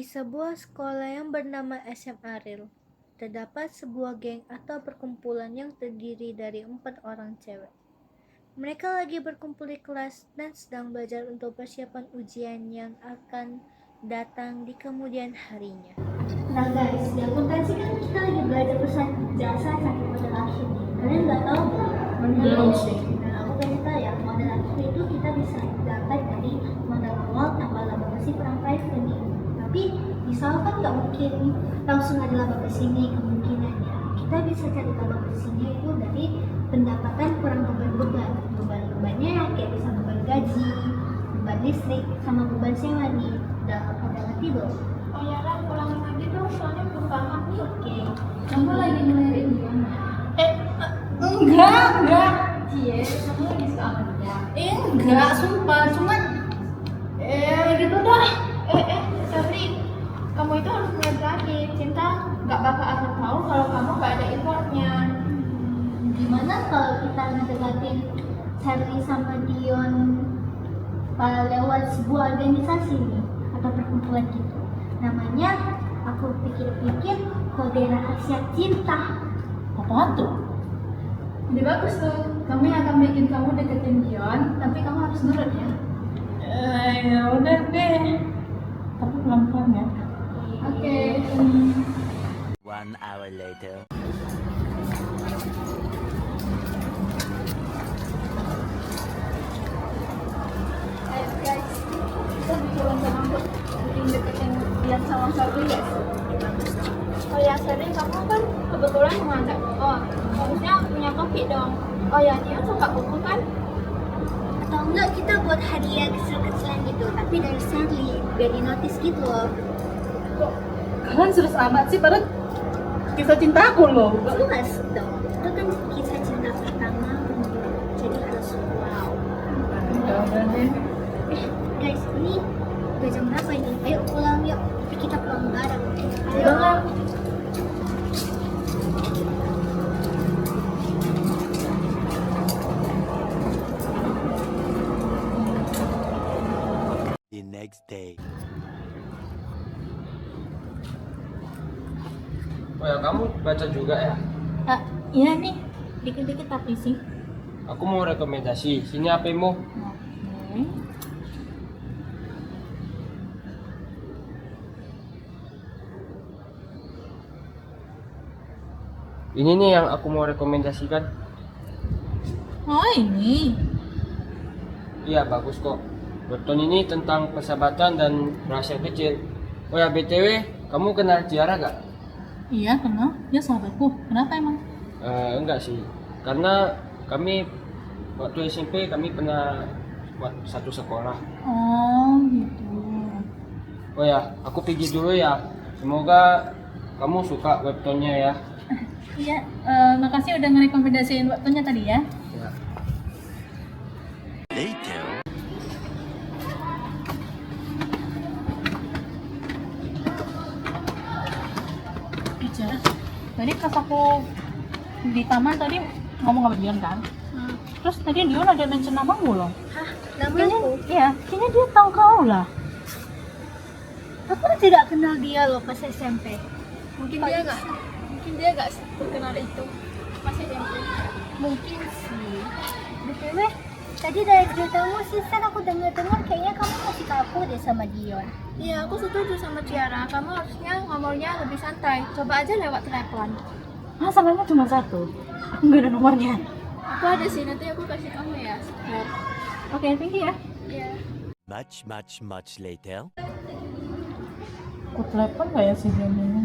Di sebuah sekolah yang bernama SMA Real, terdapat sebuah geng atau perkumpulan yang terdiri dari 4 orang cewek. Mereka lagi berkumpul di kelas dan sedang belajar untuk persiapan ujian yang akan datang di kemudian harinya. Nah guys, di akuntansi kan kita lagi belajar jasa sampai modal akhir nih. Kalian nggak tahu Belum sih. Nah, aku kasih tahu ya, modal akhir itu kita bisa dapat dari modal awal tambah laba bersih kurang private nih. Tapi misalkan nggak mungkin langsung ada laba bersihnya, kemungkinannya kita bisa cari laba bersihnya itu dari pendapatan kurang beban-beban. Beban-bebannya kayak bisa beban gaji, beban listrik, sama beban sewa nih. Udah ngerti belum? Oh ya, Ran, ulangin lagi dong, soalnya belum paham nih. Oke. Kamu lagi ngelirik dia? Enggak. Cie, kamu lagi suka sama dia? Enggak, sumpah, cuman gitu dah. Sabri, kamu itu harus melihat lagi. Cinta nggak bakal akan tahu kalau kamu nggak ada effortnya. Gimana kalau kita ngedekatin Charlie sama Dion lewat sebuah organisasi nih atau perkumpulan gitu? Namanya, aku pikir-pikir, kode rahasia cinta. Apaan tuh? Lebih bagus tuh. Kami akan bikin kamu deketin Dion, tapi kamu harus nurut ya. Ya udah deh. Tapi pelan-pelan ya. Oke. 1 hour later. Ayo guys, kita mencoba untuk bikin deketin Dion sama Sabri ya. Oh ya, Sabri, kamu kan kebetulan mengajak oh, harusnya punya topik dong. Oh ya, Dion suka buku kan? Atau enggak kita buat hadiah kecil-kecilan gitu, tapi dari Charlie, biar di notice gitu loh. Kok kalian serius amat sih, padahal kisah cintaku loh. Jelas dong, itu kan kisah cinta pertama, jadi harus wow. Ya udah deh. Guys, ini udah jam berapa ini? Ayo pulang yuk, tapi kita pulang bareng. Ayo. Udah. The next day. Oh ya, kamu baca juga ya? Iya nih, dikit-dikit tapi sih. Aku mau rekomendasi. Sini HP-mu. Oke. Ini nih yang aku mau rekomendasikan. Oh ini. Iya, bagus kok. Webtoon ini tentang persahabatan dan rahasia kecil. Oh ya, BTW, kamu kenal Tiara gak? Iya kenal, dia sahabatku. Kenapa emang? Enggak sih. Karena kami waktu SMP kami pernah satu sekolah. Oh gitu. Oh ya, aku pergi dulu ya. Semoga kamu suka webtoonnya ya. Iya, makasih udah ngerekomendasiin waktunya tadi ya. Ya. Later. Bicara. Tadi pas aku di taman tadi ngomong sama Dion kan. Terus tadi Dion ada mention namamu loh. Hah, namaku? Iya, kayaknya dia tahu kau lah. Aku tidak kenal dia loh pas SMP. Mungkin dia nggak terkenal itu pas SMP. Mungkin sih. BTW, tadi dari ceritamu sih, aku dengar kayaknya kamu masih kaku deh sama Dion. Iya, aku setuju sama Tiara. Kamu harusnya ngomongnya lebih santai. Coba aja lewat telepon. Samanya cuma satu. Aku nggak ada nomornya. Aku ada sih, nanti aku kasih kamu ya. Oke, thank you ya. Iya. Much later. Aku telepon nggak ya si Dion ini?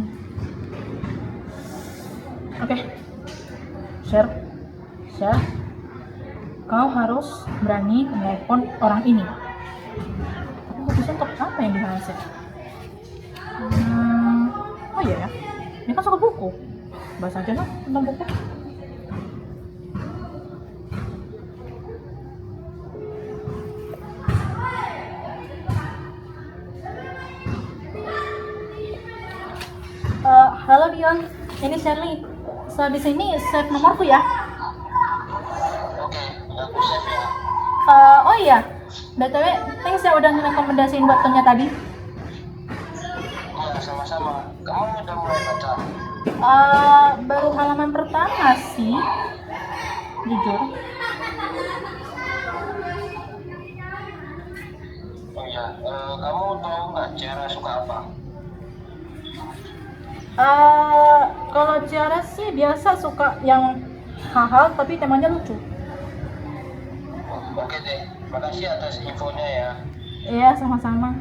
Oke. Share. Kau harus berani telepon orang ini. Aku bisa untuk apa yang dibahas ya? Oh iya ya. Ini kan soal buku. Bahas aja lah tentang buku. Halo Dion, ini Shirley. Di sini save nomorku ya. Oh iya, BTW, thanks ya udah ngerekomendasiin webtoonnya tadi. sama. Kamu udah mulai baca? Baru halaman pertama sih, jujur. Oh iya, kamu tahu nggak Ciara suka apa? Kalau Ciara sih biasa suka yang hal-hal tapi temanya lucu. Oke deh, makasih atas infonya ya. Iya, sama-sama.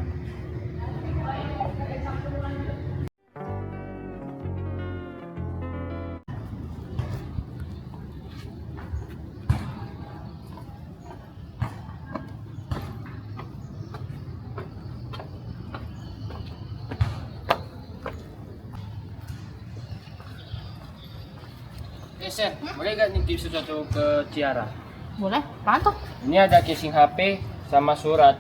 Sir, boleh nggak nitip sesuatu ke Ciara? Boleh, apaan tuh? Ini ada casing HP sama surat.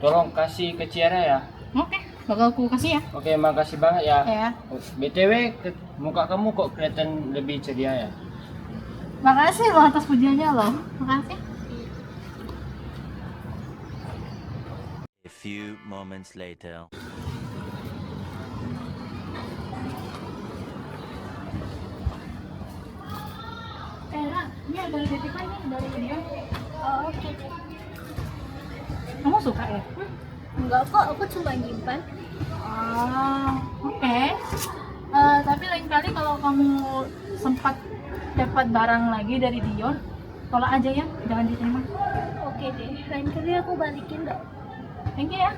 Tolong kasih ke Ciara ya. Oke, bakal aku kasih ya. Oke, makasih banget ya. Ya. BTW, muka kamu kok kelihatan lebih ceria ya? Makasih loh atas pujiannya loh. Makasih. A few moments later. Ra, ini ada titipan nih dari video. Oh, oke deh. Kamu suka ya? Enggak kok, aku cuma nyimpan. Oke. Tapi lain kali kalau kamu sempat dapat barang lagi dari Dion, tolak aja ya, jangan diterima. Oke deh, lain kali aku balikin dong. Thank you ya.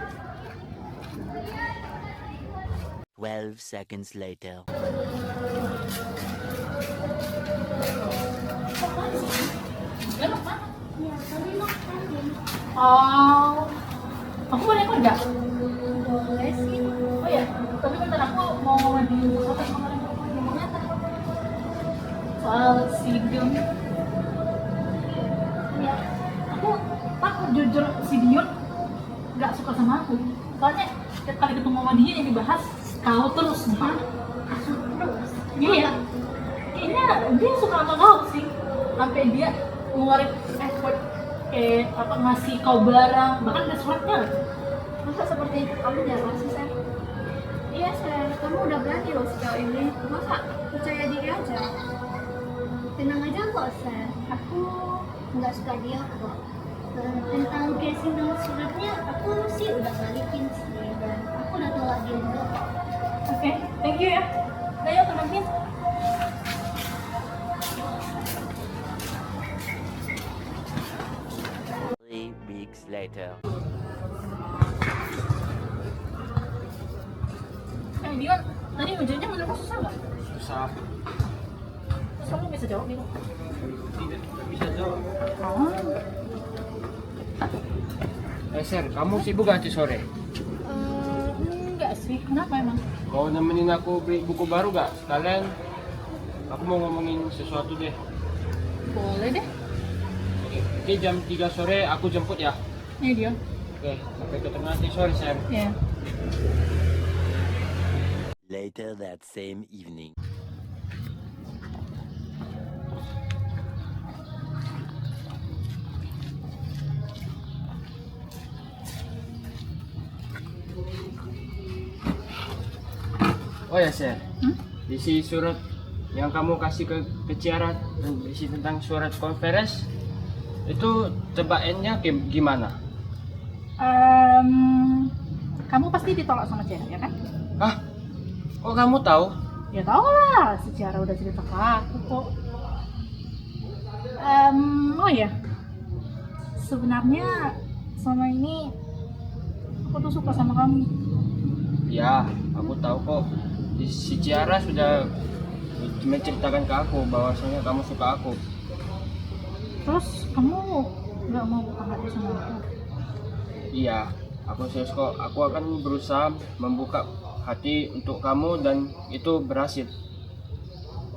12 seconds later. Belok mana? Ya, tadi lo kangen. Oh, aku boleh ikut nggak? Boleh sih. Oh ya, tapi bentar aku mau ngomongin sesuatu yang kemarin aku ngomong apa? Soal si Dion. Ya, Aku jujur si Dion nggak suka sama aku. Soalnya setiap kali ketemu sama dia yang dibahas kau terus, mah. terus. Iya. Kayaknya dia suka sama kau sih. Sampai dia ngeluarin effort kayak apa ngasih kau barang, bahkan ada suratnya loh. Masa seperti itu kamu jarang sih, Sen? Iya, Sen. Kamu udah berani loh sejauh ini. Masa percaya diri aja? Tenang aja kok, Sen. Aku nggak suka dia kok. Tentang casing dan suratnya, aku sih udah balikin sih. Dan aku udah tolak dia juga. Oke, thank you ya. Ayo ke kantin. 3 weeks later. Dion, tadi ujiannya menurutmu susah nggak? Susah. Terus kamu bisa jawab gitu? Tidak bisa jawab. Oh. Sir, kamu sibuk gak di sore? Enggak sih, kenapa emang? Mau nemenin aku beli buku baru gak? Sekalian aku mau ngomongin sesuatu deh. Boleh deh. Oke, jam 3 sore aku jemput ya. Nih Dion. Oke, sampai ketemu nanti sore, Sam. Ya. Later that same evening. Oh ya, Sam. Isi surat yang kamu kasih ke Ciara dan isi tentang surat conference itu tebakannya gimana? Kamu pasti ditolak sama Ciara, ya kan? Hah? Kok kamu tahu? Ya tau lah, si Ciara udah cerita ke aku kok. Oh ya, sebenarnya selama ini aku tuh suka sama kamu. Ya, aku tahu kok. Si Ciara sudah menceritakan ke aku bahwasanya kamu suka aku. Terus kamu nggak mau buka hati sama aku? Iya, aku serius kok. Aku akan berusaha membuka hati untuk kamu dan itu berhasil.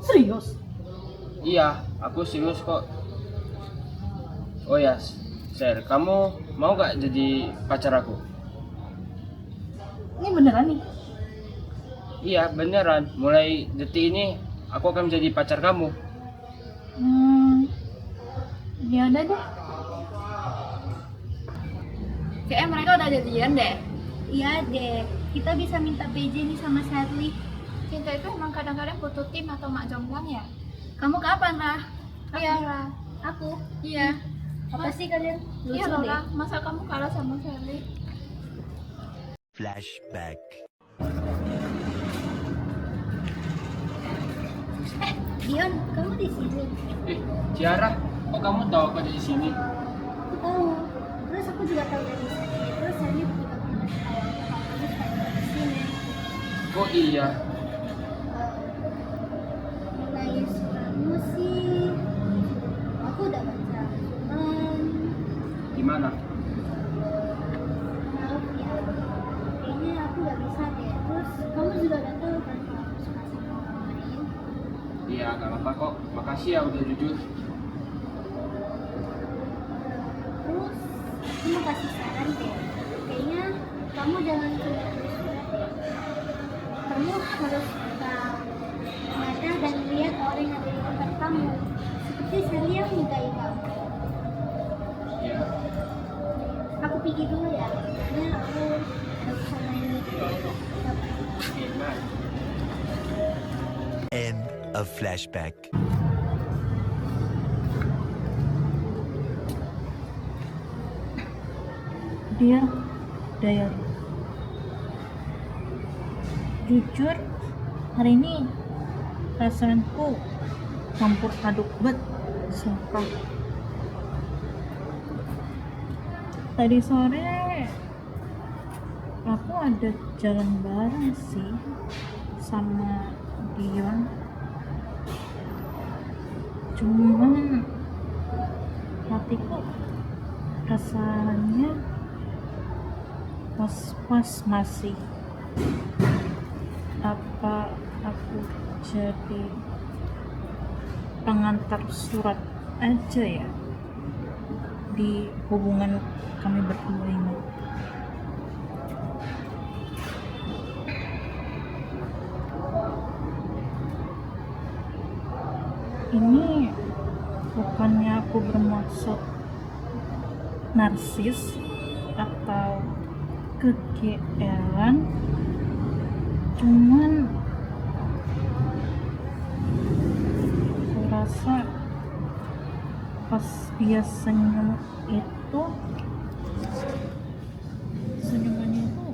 Serius? Iya, aku serius kok. Oh ya, Sir, kamu mau gak jadi pacar aku? Ini beneran nih? Iya, beneran. Mulai detik ini aku akan menjadi pacar kamu. Ya udah deh. Kayaknya mereka udah jadian deh. Iya deh. kita bisa minta PJ nih sama Sherly. Cinta itu emang kadang-kadang butuh tim atau mak jomblang ya? Kamu kapan lah? Iya. Aku. Iya. Apa sih kalian? Iya Lucu deh. Lola, masa kamu kalah sama Sally? Flashback. Dion, kamu di sini. Ciara, kok kamu tahu aku ada di sini? Aku tahu. Terus aku juga tahu dari sini. Terus Sherly juga pernah tahu kamu supaya di sini. Kok iya? Mengenai suratmu sih, aku udah baca. Cuman Gimana? maaf ya, kayaknya aku gak bisa deh. Terus kamu juga udah tahu kan kalau aku suka sama orang lain. Iya, gak apa-apa kok. Makasih ya udah jujur. Terus aku mau kasih saran deh. Kayaknya kamu jangan cuma tulis surat deh. Kamu harus buka mata dan lihat orang yang ada di dekat kamu. Seperti Sherly yang menikahi kamu. Iya. Aku pergi dulu ya, karena aku udah bisa main meeting. Oke, bye. End of flashback. Dia diary. Jujur, hari ini perasaanku campur aduk banget, sumpah. Tadi sore aku ada jalan bareng sih sama Dion. Cuman hatiku rasanya was-was masih. Apa aku jadi pengantar surat aja ya di hubungan kami berdua ini? Ini bukannya aku bermaksud narsis atau kegeeran, cuman aku rasa pas dia senyum itu, senyumannya itu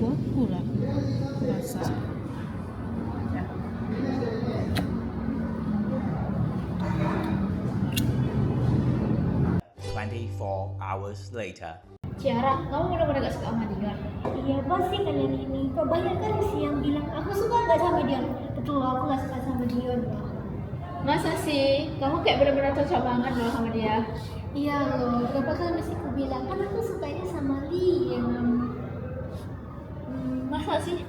buatku lah, aku rasa ya. 24 hours later. Ciara, kamu benar-benar gak suka sama Dion? Iya pasti kalian ini. Kok banyak kan sih yang bilang aku suka gak sama Dion. Betul, aku gak suka sama Dion loh. Masa sih? Kamu kayak benar-benar cocok banget loh sama dia. Iya loh, berapa kali mesti aku bilang kan aku sukanya sama Liam. Masa sih?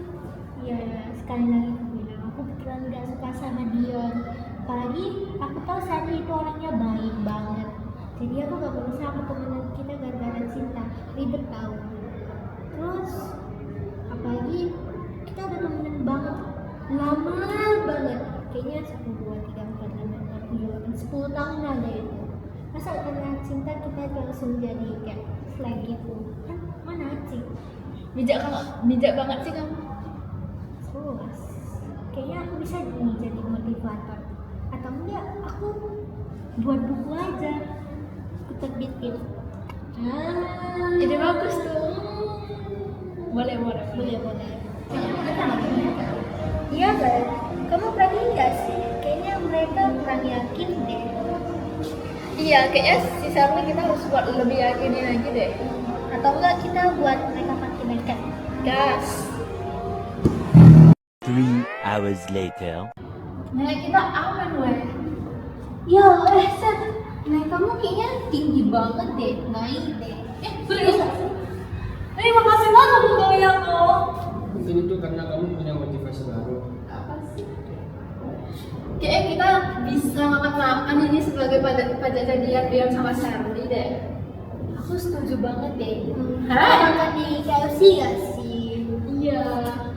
Iya, sekali lagi aku bilang aku beneran gak suka sama Dion. Apalagi aku tahu Sherly itu orangnya baik banget. Jadi aku gak berusaha sama temenan kita gara-gara cinta, ribet tahu. Terus apalagi kita udah temenan banget, lama banget. Kayaknya 1, 2, 3, 4, 5, 6, 7, 8, 10 tahun ada itu. Masa karena cinta kita langsung jadi kayak flag gitu? Kan mana sih? Bijak banget sih kamu. Luas. Kayaknya aku bisa nih jadi motivator. Atau enggak, aku buat buku aja. Aku terbitin. Ide bagus tuh. Boleh. Boleh. Iya kan? Kamu berani nggak sih? Kayaknya mereka kurang yakin deh. Iya, kayaknya si Sherly kita harus buat lebih yakinin lagi deh. Atau enggak kita buat mereka makin nekat. Gas. 3 hours later. Nah, kita aman weh. Ya, Seth, nilai kamu kayaknya tinggi banget deh, naik deh. Serius? Makasih banget untuk kalian tuh. Mungkin itu karena kamu punya motivasi baru. Apa sih? Kayaknya kita bisa makan ini sebagai pajak jadian Dion sama Sherly deh. Aku setuju banget deh. Hah? Makan di KFC gak sih? Iya.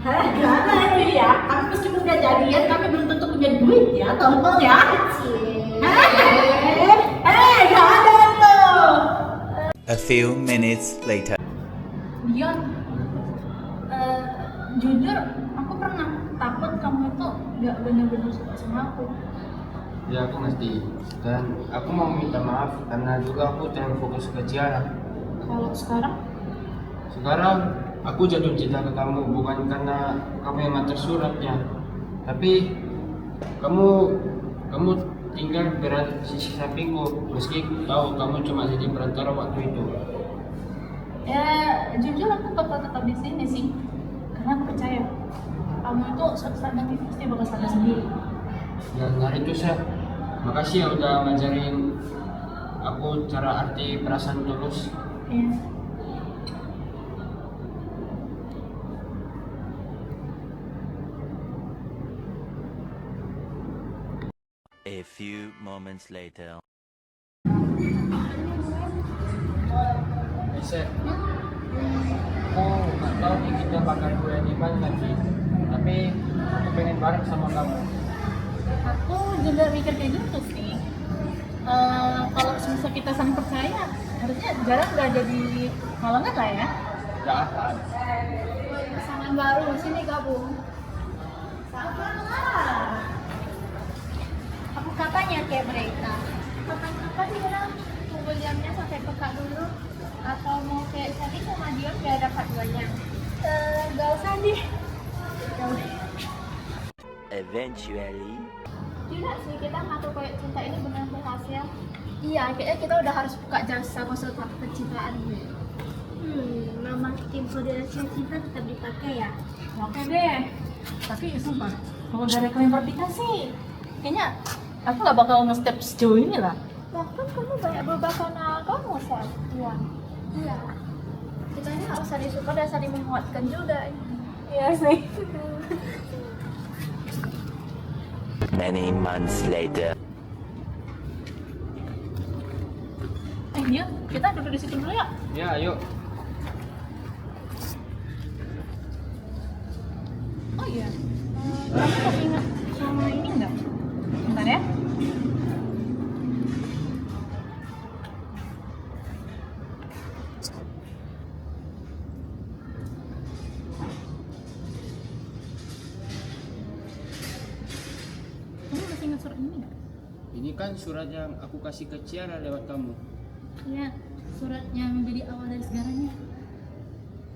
Hah, gimana itu ya? Kami meskipun udah jadian, kami belum tentu punya duit ya, tolong ya. Gak ada tuh. A few minutes later. Dion, sama aku. Ya aku ngerti. Dan aku mau minta maaf karena juga aku terlalu fokus ke Ciara. Kalau sekarang, Sekarang aku jatuh cinta ke kamu bukan karena kamu yang ngantar suratnya, tapi kamu tinggal berada di sisi sampingku meski aku tahu kamu cuma jadi perantara waktu itu. ya jujur aku bakal tetap di sini sih, karena aku percaya kamu itu suatu saat nanti pasti bakal sadar sendiri. Dan hari itu saya makasih ya udah ngajarin aku cara arti perasaan tulus. Iya. A few moments later. Bisa. Aku nggak tahu nih kita bakal kuliah di mana lagi, tapi aku pengen bareng sama kamu. Aku juga mikir kayak gitu sih. Kalau semasa kita saling percaya, harusnya jarak nggak jadi halangan lah ya. Gak akan. Pasangan baru sini gabung. Aku kapan ya kayak mereka? Kapan-kapan bilang tunggu jamnya sampai peka dulu, atau mau kayak tadi sama Dion biar dapat duanya. Gak usah deh. Eventually. Tidak sih, kita ngatur kayak cinta ini benar berhasil. Iya, kayaknya kita udah harus buka jasa konsultan percintaan nih. Nama tim saudara cinta tetap dipakai ya. Oke deh. Tapi sumpah, kalau dari kalian bertiga sih, kayaknya aku nggak bakal nge-step sejauh ini lah. Bahkan kamu banyak berubah karena kamu, Sal. Iya. Iya. Kita ini harus saling suka dan saling menguatkan juga. Iya sih. Many months later. Dia, kita duduk di situ dulu ya. Ya, ayo. Oh iya. Kamu masih ingat sama ini nggak? Bentar ya. Kamu masih ingat surat ini nggak? Ini kan surat yang aku kasih ke Ciara lewat kamu. Iya, surat yang jadi awal dari segalanya.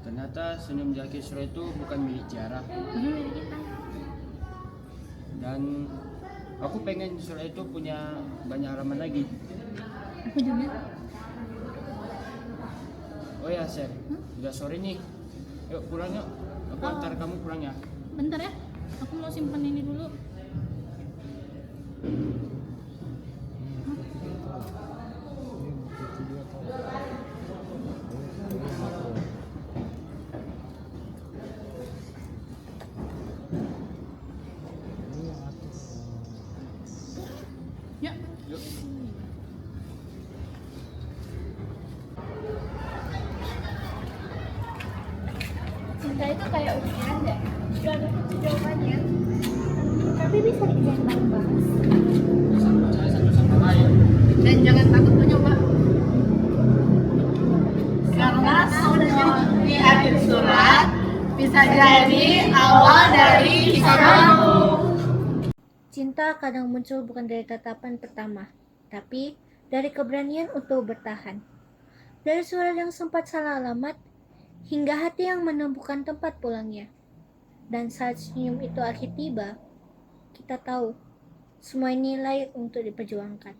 Ternyata senyum di akhir surat itu bukan milik Ciara. Ini milik kita. Dan aku pengen surat itu punya banyak halaman lagi. Aku juga. Oh ya, Sher. Udah sore nih. Yuk pulang yuk. Aku antar kamu pulang ya. Bentar ya, aku mau simpan ini dulu. Ya. Yuk. Cinta itu kayak ujian deh. Udah ada kunci jawabannya. Tapi bisa dikerjain bareng-bareng. Saling percaya satu sama lain. Dan jangan takut mencoba. Karena semua di akhir surat bisa jadi awal dari kisah baru. Cinta kadang muncul bukan dari tatapan pertama, tapi dari keberanian untuk bertahan. Dari surat yang sempat salah alamat, hingga hati yang menemukan tempat pulangnya. Dan saat senyum itu akhir tiba, kita tahu semua ini layak untuk diperjuangkan.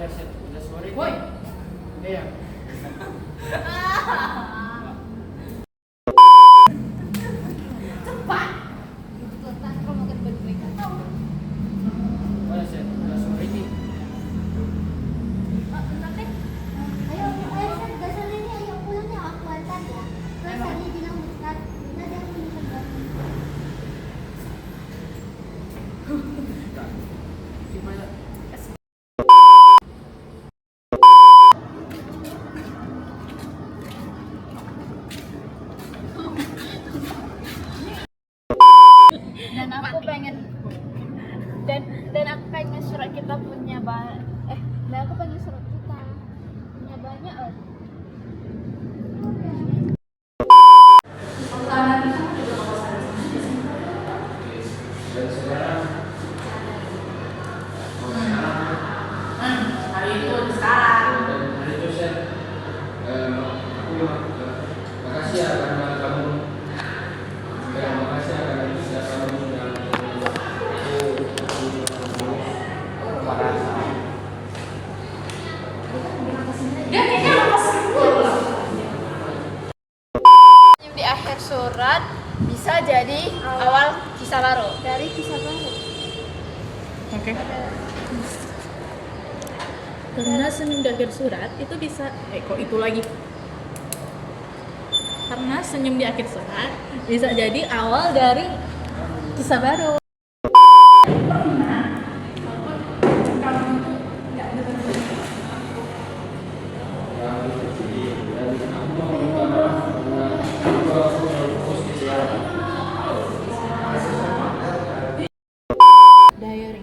ya Seth, udah sore. Woi. Iya. Oh ya Seth, udah sore nih. Ayo, Seth, dasar ini ayo pulang ya, aku antar ya. Terus tadi bilang dekat, kita dia punya tempat. Gimana? Dan aku pengen dan aku pengen surat kita punya dan aku pengen surat kita punya banyak loh. Hari itu Seth, aku makasih ya karena kamu makasih ya karena bisa kamu yang parah. Di akhir surat bisa jadi awal kisah baru. Dari kisah baru. Oke. Karena senyum di akhir surat itu bisa kok itu lagi. Karena senyum di akhir surat bisa jadi awal dari kisah baru. Diary.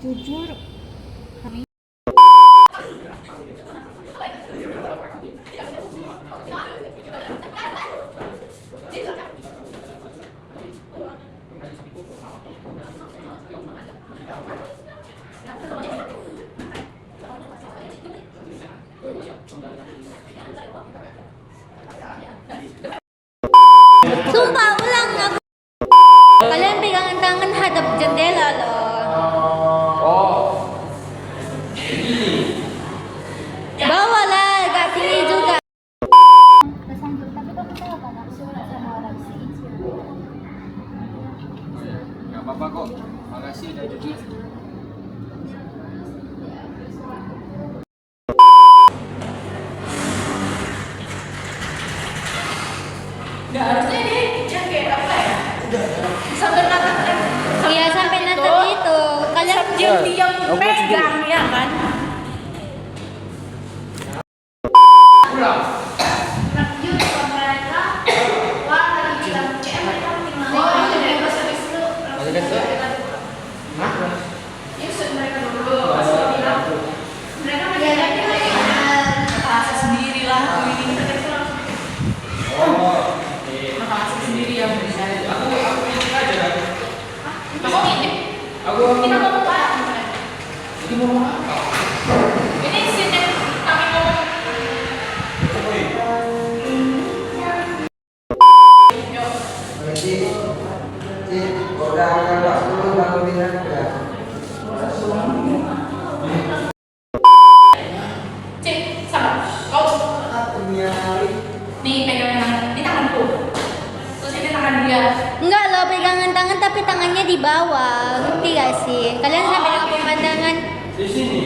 Jujur, kami Sumpah, ulang aku. Kalian pegangan tangan hadap jendela loh. Bawalah, gak tinggi juga. Kesanjung, tapi kamu tahu kan aku suka sama orang sih. Gak apa-apa kok, makasih udah jujur. nggak harusnya ini yang kayak apa ya? Sampai natap Iya, sampai natap itu. Kalian yang diam pegang ya kan? Sendiri lah, masak sendiri ya. Ini scene yang kami ngomong. Cik, sabar. Kau nih pegang di tanganku. Terus ini tangan dia. enggak loh pegangan tangan tapi tangannya di bawah. Ngerti gak sih? Kalian sampai dengan pemandangan. Di sini.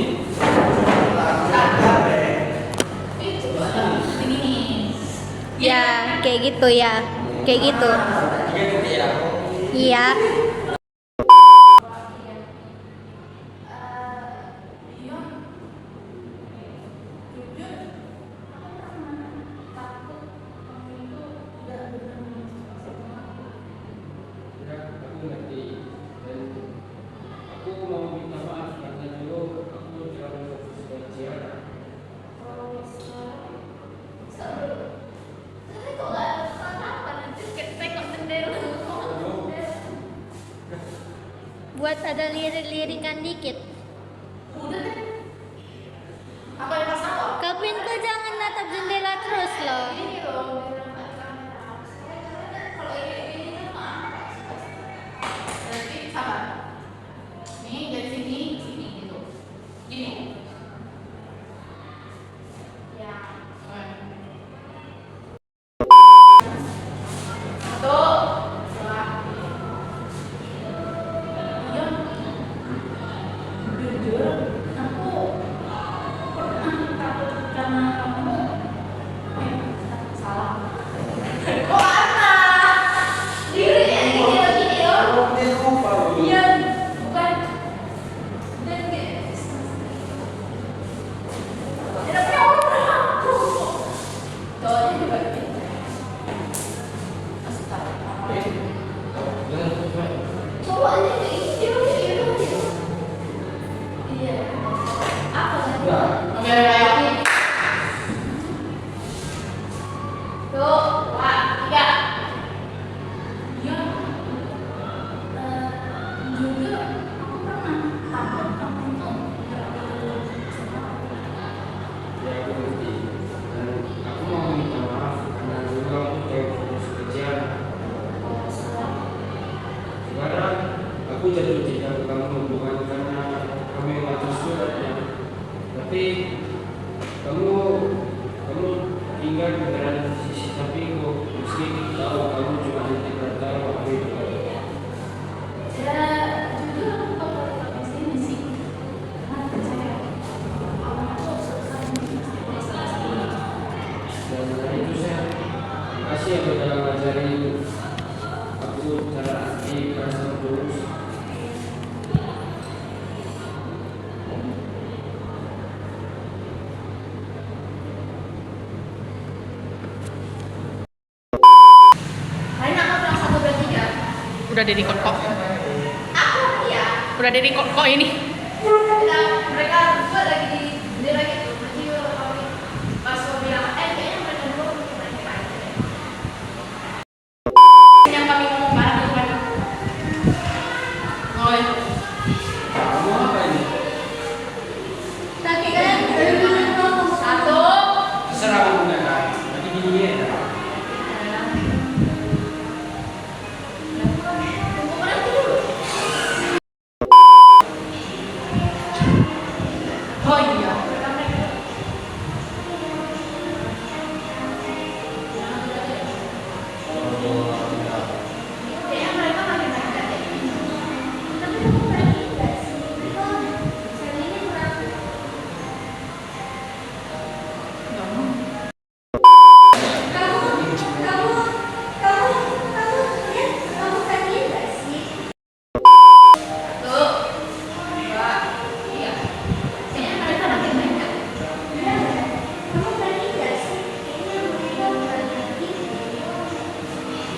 Ya, kayak gitu ya. Kayak gitu. Iya. Aku ngerti dan aku mau minta maaf karena dulu aku terlalu fokus ke Ciara. Buat ada lirik-lirikan dikit. Kevin tuh jangan natap jendela terus loh. Nih dari sini jujur, aku pernah takut karena kamu salah. Oh Arna, diri ini gini loh. Iya, bukan. Dan guys, tidak punya orang. Doanya juga gitu. Astaga. Coba aja itu. Iya. Apa tadi? Oke, lagi. Tuh, 2, 3. Iya. Juga aku pernah takut kamu tuh. Ya aku ngerti. Dan aku mau minta maaf karena dulu aku kayak putus kejar. Sekarang aku jatuh cinta ke kamu bukan karena kamu yang ngatur suratnya, tapi kamu tinggal beneran di sisi sampingku. Meski tahu kamu cuma nanti bertahu aku itu. Ya, jujur aku bakal tetap di sini sih. Karena percaya aku selesai di salah satu. Dan dari itu saya kasih ya udah ngajarin aku cara arti perasaan tulus. Hari ini aku bilang 1, 2, 3. Udah di record kok. Aku iya. Udah di record kok ini. Mereka berdua lagi di lagi tuh. Nanti kami pas mau bilang, kayaknya mereka berdua mungkin aja deh. Yang kami ngomong bareng itu kan. Oh, Kamu apa ini? Tapi kan ngomong 1. Terserah kamu nggak kan? Nanti gini ya. Tunggu berhenti dulu. oh iya. Kayaknya mereka lagi main deh. tapi kamu berani nggak sih? Kok saya ini kurang kamu lihat kamu berani nggak sih? 1, 2, 3. Kayaknya mereka lagi main deh. Kamu berani nggak sih? Kayaknya mereka berani.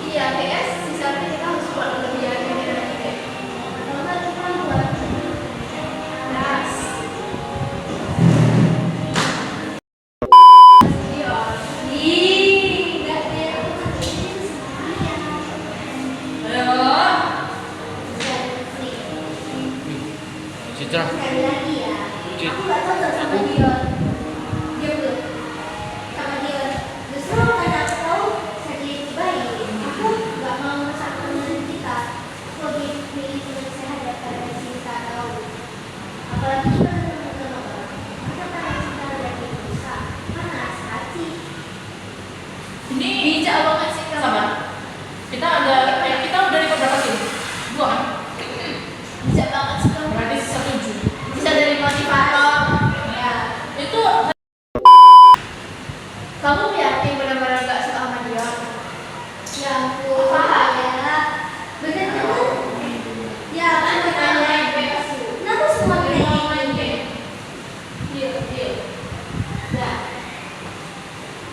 Iya, kayaknya sisanya kita harus buat lebih lagi dari deh. Kalau nggak kita buat Gas. Iya. Ih, nggak deh aku nggak ini sendirian. ayo. Citra. Sekali lagi ya. Cit. Aku nggak cocok sama dia. Dia belum sama dia. Justru karena aku tahu saya baik. Aku nggak mau merusak hubungan kita. Aku lebih milih teman sehat daripada cinta tahu. Apalagi kita teman orang. Masa karena cinta lagi rusak. Panas hati. Ini Bijak banget sih kamu. sabar. Kita udah record berapa sih? 2 kan? Bijak banget sih kamu. Berarti 1 Bisa dari motivator. Ya. Itu Kamu yakin benar-benar gak suka sama dia? Ya ampun. Ya. Bener-bener. Ya aku tanya. Kenapa semua kayak gini? Iya. Ya.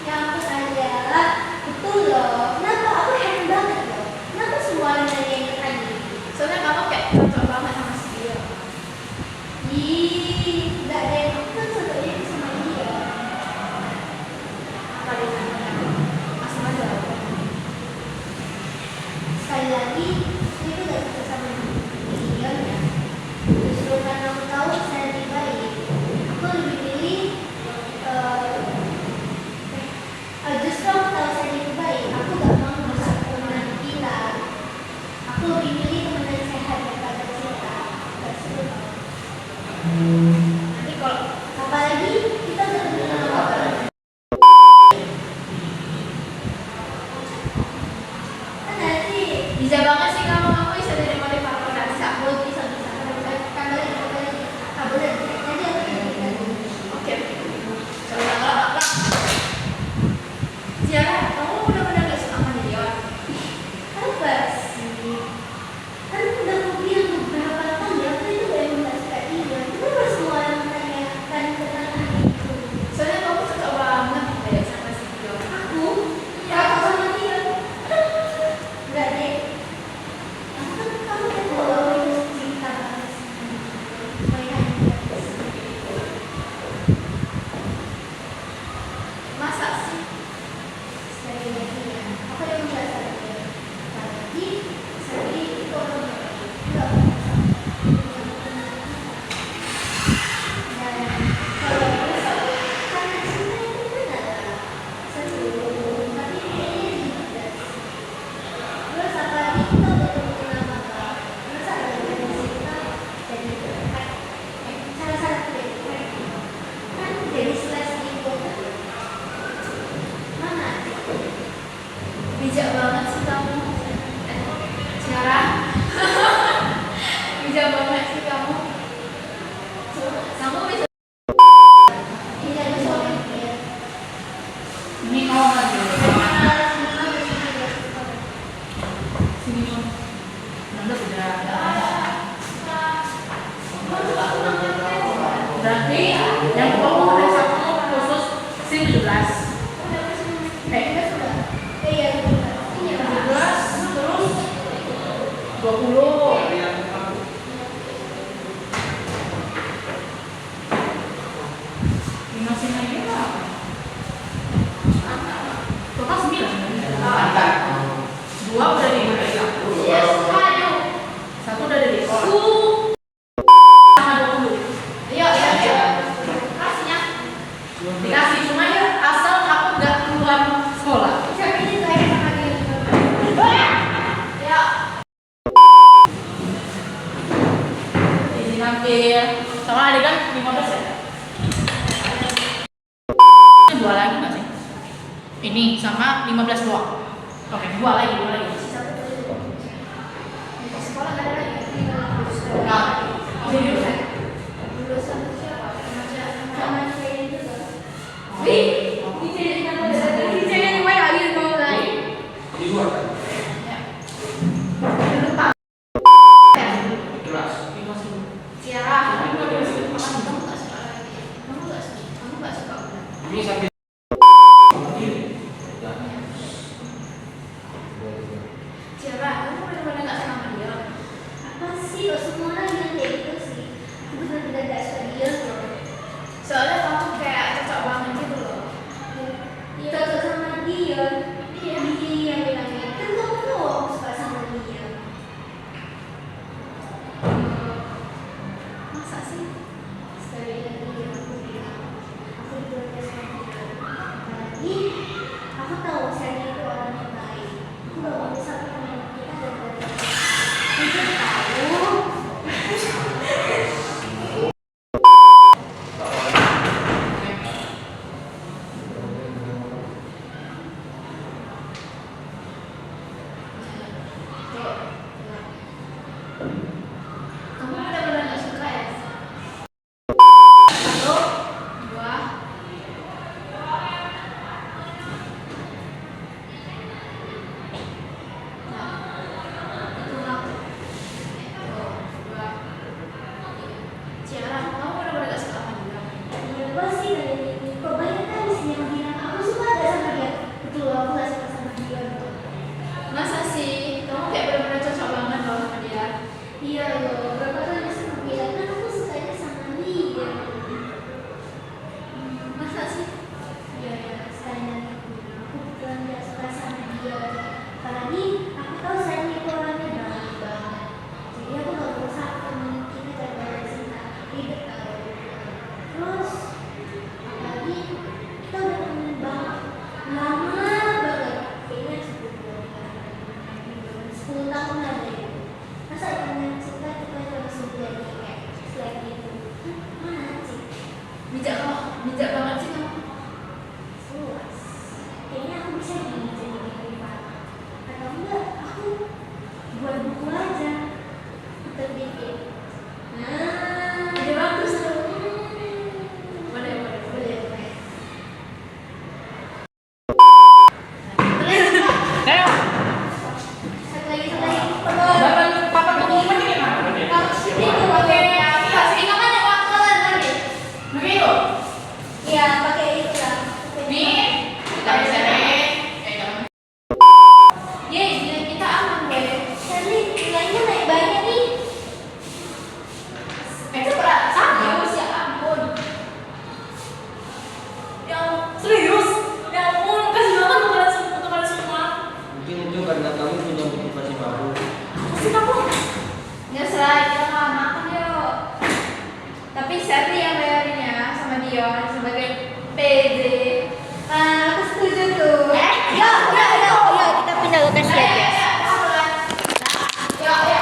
Yang aku tanya, betul loh. Kenapa aku heran banget loh. Kenapa semua orang nanya yang tadi? Soalnya kamu kayak cocok banget sama si dia. Ih, nggak ada yang aku kan cocoknya sama dia. Apa dia namanya? Asal aja. Sekali lagi, saya itu nggak cocok sama dia ya. Justru karena aku tahu saya lebih baik, aku lebih pilih. Justru aku tahu saya lebih baik. Aku nggak mau merusak hubungan kita. Aku lebih pilih teman sehat daripada cinta. Nggak seru. Nanti kalau Apalagi kita udah kenal lama. Kan nanti bisa banget sih kamu bisa jadi motivator. Gak bisa. bisa. Kembali. Berarti yang pertama hari Sabtu khusus SIM 17. Iya, 17 terus 20. Masih lagi apa? Total 9. Dua udah di satu udah di sama 20. Kasihnya dikasih cuma ya asal aku nggak keluar sekolah. Ya. Ini ngambil sama adik kan 15 ya. Ini dua lagi nggak sih? Ini sama 15 doang. Oke, dua lagi. sekolah nggak ada lagi. Nah, ini dulu. Lulusan siapa? Sama saya juga. Di luar kan? Kelas. Ini sampai Apa sih? Kok semua orang bilang kayak gitu sih? Aku benar-benar gak serius loh. Soalnya kamu kayak cocok banget gitu loh. Cocok sama dia. Dia bilangnya. Kan kamu tahu aku suka sama dia. Masa sih? Sekali lagi aku bilang, aku dijodohkan sama dia. Apalagi aku tahu saya itu orang yang baik. Aku gak bisa pernah kita dan berada. Aku tahu. Kamu benar-benar gak suka ya? 1, 2. Ciara, kamu benar-benar gak suka sama dia? Menurut gue sih dari ini, kebanyakan di sini yang bilang aku suka gak sama dia. Betul, aku gak suka sama dia. Masa sih? Kamu kayak benar-benar cocok banget loh sama dia. Iya loh, berapa kali aku bilang kan aku sukanya sama dia. Masa sih? Iya ya, sekali lagi aku bilang aku betulan gak suka sama dia. Apalagi aku tahu saya itu orangnya baik banget. Jadi aku gak berusaha temenin kita gara-gara cinta. Tidak tahu. Terus, apalagi kita udah temenin banget. Lama banget. Kayaknya 10 tahun ada ya. Masa temenin cinta kita terus jadi kayak selek gitu. Mana sih? Bijak banget sih kamu. Luas. Kayaknya aku bisa jadi privat. Atau enggak, aku buat buku aja. Terbitin. Nah, Ide bagus tuh. boleh. Ayo, Satu lagi. Papa pengumuman ini gimana? Itu pakai Kasih kamu ada wakalan lagi. Begitu. Iya, pakai itu lah. Nih, kita bisa jangan. Yeay, nilai kita aman gue. Tadi nilainya naik banyak nih. Itu berat. Serius ya ampun. Serius? Ya ampun, kasih banget untuk kalian semua. Mungkin itu karena kamu punya motivasi baru. Kasih kamu. Nyesel kita mau makan yuk. Tapi Sherry yang bayarin ya sama Dion sebagai PD. Aku setuju tuh. Ya, Kita pindah lokasi aja. Ya.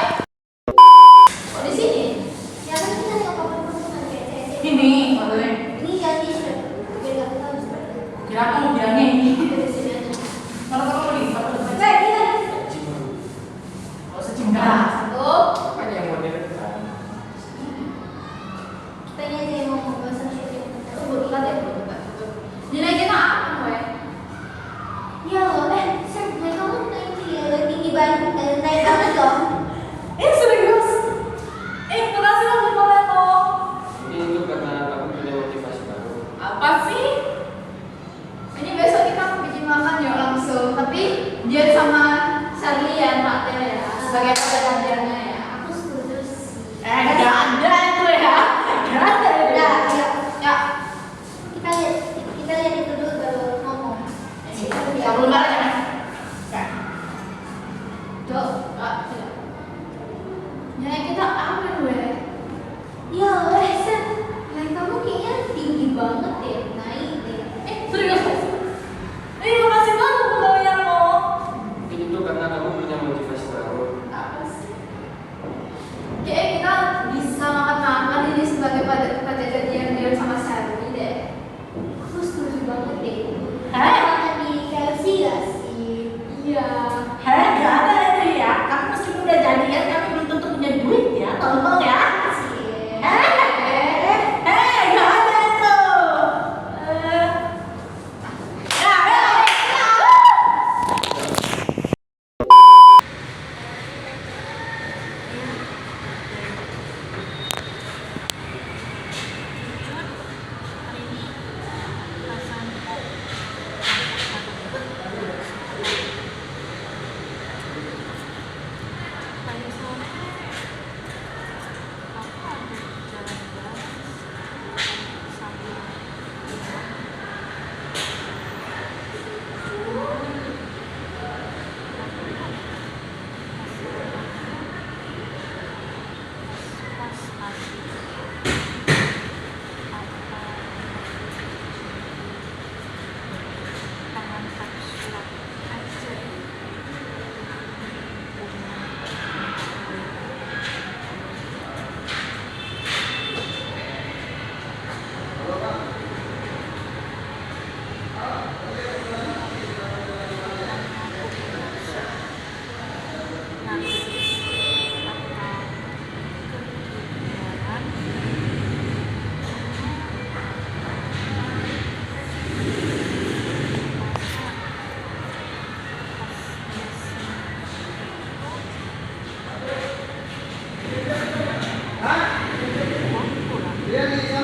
Kok di sini? Ya kan kita nggak apa-apa sama kayak Ini, boleh. Ini ganti sudah. Biar nggak tahu seperti itu. Kira aku mau bilangnya ini. Di sini aja. Kalau kamu di, kalau Iya. Kalau secingkah. Kan yang modern kan. Kita ini aja yang mau ngobrol sama dia. Kebetulan ya, nilai kita aman gue. Ya loh, Sir, naik kamu tinggi banget, naik banget loh. Serius? Makasih lah buat kalian loh. Mungkin itu karena kamu Jadi